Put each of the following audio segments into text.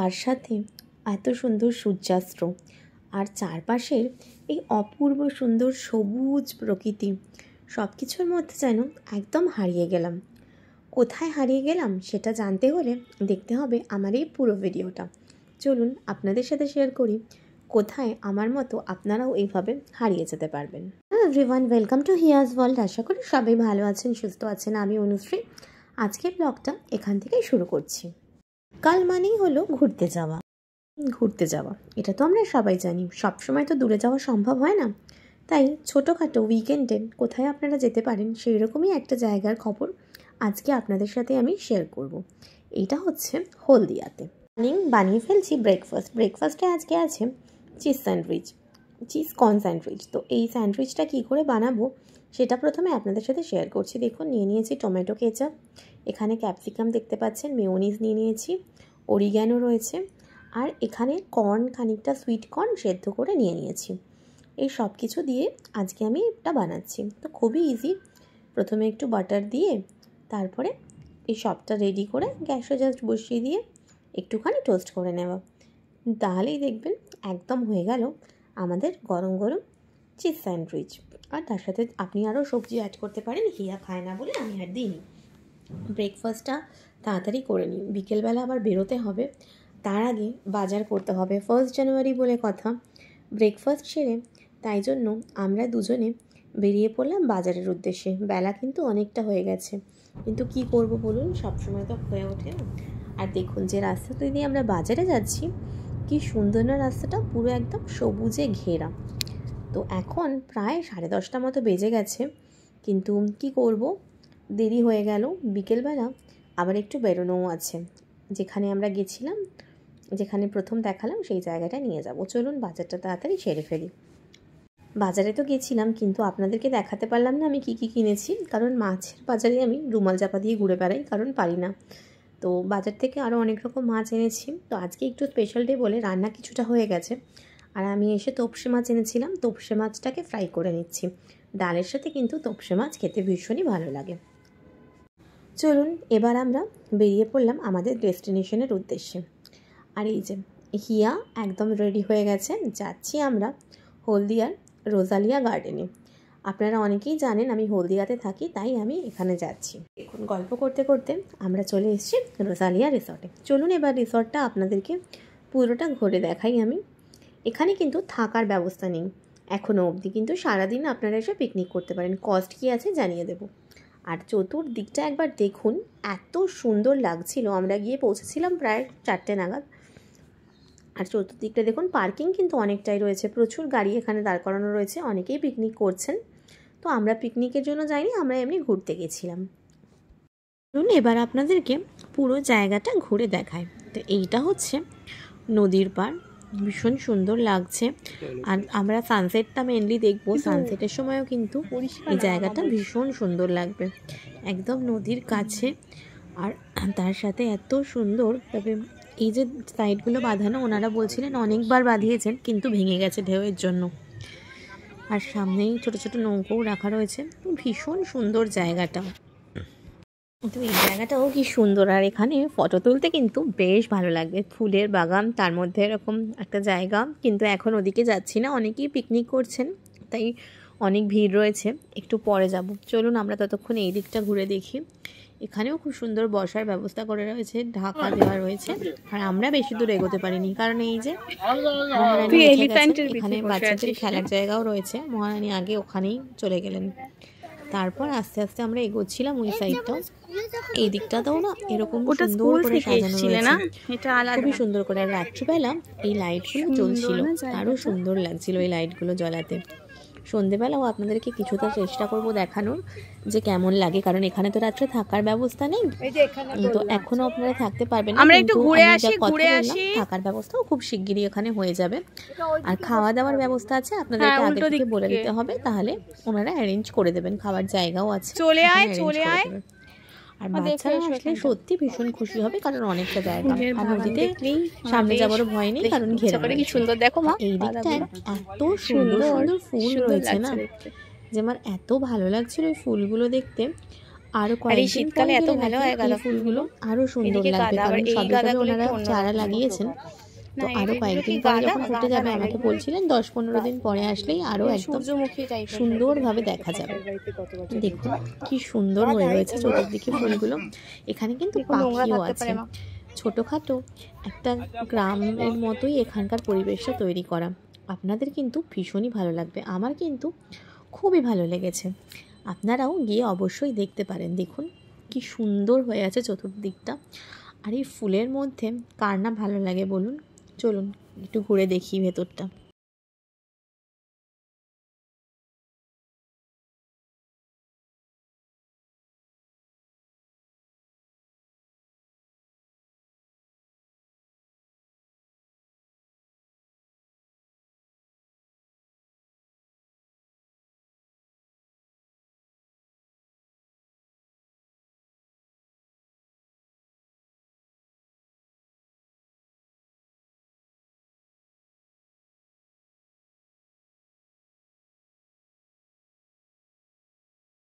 তার সাথে এত সুন্দর সূর্যাস্ত আর চারপাশের এই অপূর্ব সুন্দর সবুজ প্রকৃতি সব কিছুর মধ্যে যেন একদম হারিয়ে গেলাম। কোথায় হারিয়ে গেলাম সেটা জানতে হলে দেখতে হবে আমার এই পুরো ভিডিওটা। চলুন আপনাদের সাথে শেয়ার করি কোথায় আমার মতো আপনারাও এইভাবে হারিয়ে যেতে পারবেন। Hello everyone, welcome to Hiya's world. আশা করি সবাই ভালো আছেন, সুস্থ আছেন। আমি অনুশ্রী। আজকের ব্লগটা এখান থেকেই শুরু করছি। কাল মানেই হলো ঘুরতে যাওয়া। এটা তো আমরা সবাই জানি, সবসময় তো দূরে যাওয়া সম্ভব হয় না। তাই ছোটোখাটো উইকেন্ডে কোথায় আপনারা যেতে পারেন সেই রকমই একটা জায়গার খবর আজকে আপনাদের সাথে আমি শেয়ার করব। এইটা হচ্ছে হলদিয়াতে। বানিয়ে ফেলছি ব্রেকফাস্টে আজকে আছে চিজ কর্ন স্যান্ডউইচ। তো এই স্যান্ডউইচটা কী করে বানাবো সেটা প্রথমে আপনাদের সাথে শেয়ার করছি। দেখুন, নিয়ে নিয়েছি টমেটো কেচাপ, এখানে ক্যাপসিকাম দেখতে পাচ্ছেন, মেয়োনিজ নিয়ে নিয়েছি, অরিগ্যানো রয়েছে, আর এখানে কর্ন, খানিকটা সুইট কর্ন সেদ্ধ করে নিয়ে নিয়েছি। এই সব কিছু দিয়ে আজকে আমি এটা বানাচ্ছি। তো খুবই ইজি। প্রথমে একটু বাটার দিয়ে তারপরে এই সবটা রেডি করে গ্যাসে জাস্ট বসিয়ে দিয়ে একটুখানি টোস্ট করে নেওয়া, তাহলেই দেখবেন একদম হয়ে গেল আমাদের গরম গরম চিজ স্যান্ডউইচ। আর তার সাথে আপনি আরও সবজি অ্যাড করতে পারেন, হিয়া খায় না বলে আমি আর দিইনি। ব্রেকফাস্টটা তাড়াতাড়ি করে নিই, বিকেলবেলা আবার বেরোতে হবে, তার আগে বাজার করতে হবে। 1 জানুয়ারি বলে কথা, ব্রেকফাস্ট সেরে তাই জন্য আমরা দুজনে বেরিয়ে পড়লাম বাজারের উদ্দেশ্যে। বেলা কিন্তু অনেকটা হয়ে গেছে, কিন্তু কি করব বলুন, সবসময় তো হয়ে ওঠে না। আর দেখুন যে রাস্তাটা দিয়ে আমরা বাজারে যাচ্ছি, কি সুন্দর না রাস্তাটা, পুরো একদম সবুজে ঘেরা। তো এখন প্রায় 10:30 মতো বেজে গেছে, কিন্তু কি করব, দেরি হয়ে গেল। বিকেলবেলা আবার একটু বেরোনোও আছে, যেখানে আমরা গেছিলাম, যেখানে প্রথম দেখালাম সেই জায়গাটা নিয়ে যাব। চলুন বাজারটা তাড়াতাড়ি সেরে ফেলি। বাজারে তো গেছিলাম, কিন্তু আপনাদেরকে দেখাতে পারলাম না আমি কি কি কিনেছি, কারণ মাছের বাজারে আমি রুমাল চাপা দিয়ে ঘুরে বেড়াই, কারণ পারি না। তো বাজার থেকে আরও অনেক রকম মাছ এনেছি। তো আজকে একটু স্পেশাল ডে বলে রান্না কিছুটা হয়ে গেছে। আর আমি এসে তোপসে মাছ এনেছিলাম, তোপসে মাছটাকে ফ্রাই করে নিচ্ছি। ডালের সাথে কিন্তু তোপসে মাছ খেতে ভীষণই ভালো লাগে। চলুন এবার আমরা বেরিয়ে পড়লাম আমাদের ডেস্টিনেশনের উদ্দেশ্যে। আর এই যে হিয়া একদম রেডি হয়ে গেছে, যাচ্ছি আমরা হলদিয়ার রোজালিয়া গার্ডেনে। আপনারা অনেকেই জানেন আমি হলদিয়াতে থাকি, তাই আমি এখানে যাচ্ছি। এখন গল্প করতে করতে আমরা চলে এসেছি রোজালিয়া রিসর্টে। চলুন এবার রিসর্টটা আপনাদেরকে পুরোটা ঘুরে দেখাই আমি। এখানে কিন্তু থাকার ব্যবস্থা নেই এখনও অবধি, কিন্তু সারাদিন আপনারা এসে পিকনিক করতে পারেন। কস্ট কী আছে জানিয়ে দেব। আর চতুর্দিকটা একবার দেখুন, এত সুন্দর লাগছিল। আমরা গিয়ে পৌঁছেছিলাম প্রায় 4টে নাগাদ। আর চতুর্দিকটা দেখুন, পার্কিং কিন্তু অনেকটাই রয়েছে, প্রচুর গাড়ি এখানে দাঁড় করানো রয়েছে, অনেকেই পিকনিক করছেন। তো আমরা পিকনিকের জন্য যাইনি, আমরা এমনি ঘুরতে গেছিলাম। চলুন এবার আপনাদেরকে পুরো জায়গাটা ঘুরে দেখায়। তো এইটা হচ্ছে নদীর পাড়, ভীষণ সুন্দর লাগছে। আর আমরা সানসেটটা মেনলি দেখবো, সানসেটের সময়ও কিন্তু এই জায়গাটা ভীষণ সুন্দর লাগবে, একদম নদীর কাছে। আর তার সাথে এত সুন্দর, তবে এই যে সাইডগুলো বাঁধানো, ওনারা বলছিলেন অনেকবার বাঁধিয়েছেন কিন্তু ভেঙে গেছে ঢেউয়ের জন্য। আর সামনেই ছোট ছোট নৌকোও রাখা রয়েছে, ভীষণ সুন্দর জায়গাটা। তো এই জায়গাটাও কি সুন্দর, আর এখানে ফটো তুলতে কিন্তু বেশ ভালো লাগবে। ফুলের বাগান, তার মধ্যে এরকম একটা জায়গা। কিন্তু এখন ওদিকে যাচ্ছি না, অনেকেই পিকনিক করছেন, তাই অনেক ভিড় রয়েছে, একটু পরে যাব। চলুন আমরা ততক্ষণ এই দিকটা ঘুরে দেখি। এখানেও খুব সুন্দর বসার ব্যবস্থা করে রয়েছে, ঢাকা দেওয়া রয়েছে। আর আমরা বেশি দূর এগোতে পারিনি, কারণ এই যে এখানে বাচ্চাদের খেলার জায়গাও রয়েছে। মহারানী আগে ওখানেই চলে গেলেন। তারপর আস্তে আস্তে আমরা এগোচ্ছিলাম ওই সাইডটাও। এই দিকটাতেও না এরকম সুন্দর করে সাজানো রয়েছে, খুবই সুন্দর করে। আর রাত্রিবেলা এই লাইটগুলো জ্বলছিল, আরও সুন্দর লাগছিল এই লাইটগুলো জ্বলাতে। সন্ধেবেলাও আপনাদেরকে কিছুটা চেষ্টা করব দেখানোর যে কেমন লাগে, কারণ এখানে তো রাত্রে থাকার ব্যবস্থা নেই, তো এখনো আপনারা থাকতে পারবেন না। কিন্তু থাকার ব্যবস্থাও খুব শিগগিরই এখানে হয়ে যাবে। আর খাওয়া দাওয়ার ব্যবস্থা আছে, আপনাদেরকে আগে থেকে বলে দিতে হবে, তাহলে ওনারা অ্যারেঞ্জ করে দেবেন। খাবার জায়গাও আছে, চলে আয়। আর বাচ্চারা আসলে সত্যি ভীষণ খুশি হবে, কারণ অনেকটা জায়গা। আর নদীতে সামনে যাবারও ভয় নেই, কারণ ঘেরা। কি সুন্দর দেখো মা, এই দিকটায় এত সুন্দর সুন্দর ফুল রয়েছে না, যে আমার এত ভালো লাগছিল এই ফুলগুলো দেখতে। আরো কয়েকদিন পরে এত ভালো হয় গাঁদা ফুলগুলো আরো সুন্দর লাগবে, কারণ সবে সবে ওনারা চারা লাগিয়েছেন। তো আরো কয়েকদিন পরে যখন ফুটে যাবে, আমাকে বলছিলেন 10-15 দিন পরে আসলেই আরো একদম সুন্দরভাবে দেখা যাবে। দেখুন কি সুন্দর হয়ে রয়েছে চতুর্দিকে ফুলগুলো। এখানে কিন্তু পাখিও আছে। ছোটোখাটো একটা গ্রামের মতোই এখানকার পরিবেশটা তৈরি করা। আপনাদের কিন্তু ভীষণই ভালো লাগবে, আমার কিন্তু খুবই ভালো লেগেছে। আপনারাও গিয়ে অবশ্যই দেখতে পারেন। দেখুন কি সুন্দর হয়ে আছে চতুর্দিকটা। আর এই ফুলের মধ্যে কার না ভালো লাগে বলুন? চলুন একটু ঘুরে দেখি ভেতরটা।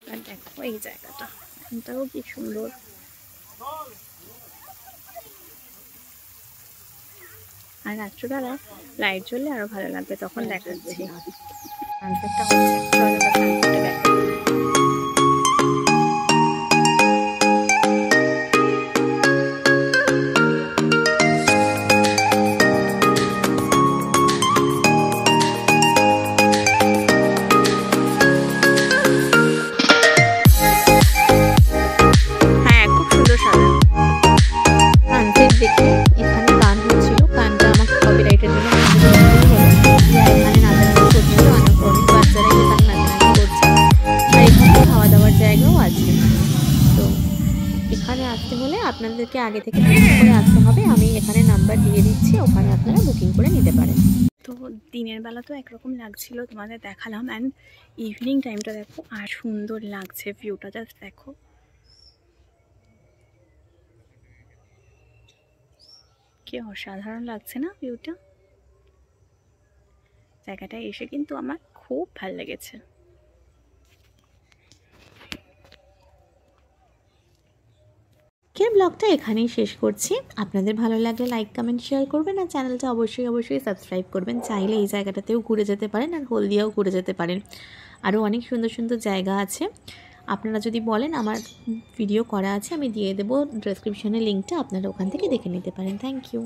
আর দেখো এই জায়গাটা, এটাও কি সুন্দর। আর রাত্রিবেলা লাইট জ্বললে আরো ভালো লাগবে, তখন দেখাচ্ছি। সানসেটটা হচ্ছে, চলো সানসেটটা দেখা। এখানে আসতে হলে আপনাদেরকে আগে থেকে বুকিং করে আসতে হবে। আমি এখানে নাম্বার দিয়ে দিচ্ছি, ওখানে আপনারা বুকিং করে নিতে পারেন। তো দিনের বেলা তো একরকম লাগছিল, তোমাদের দেখালাম। অ্যান্ড ইভিনিং টাইমটা দেখো আর সুন্দর লাগছে ভিউটা, জাস্ট দেখো। কি অসাধারণ লাগছে না ভিউটা? জায়গাটা এসে কিন্তু আমার খুব ভালো লেগেছে। ব্লগটা এখানেই শেষ করছি। আপনাদের ভালো লাগলে লাইক কমেন্ট শেয়ার করবেন, আর চ্যানেলটা অবশ্যই সাবস্ক্রাইব করবেন। চাইলে এই জায়গাটাতেও ঘুরে যেতে পারেন, আর হলদিয়াও ঘুরে যেতে পারেন। আরও অনেক সুন্দর সুন্দর জায়গা আছে। আপনারা যদি বলেন, আমার ভিডিও করা আছে, আমি দিয়ে দেবো ডেসক্রিপশনে লিঙ্কটা, আপনারা ওখান থেকে দেখে নিতে পারেন। Thank you.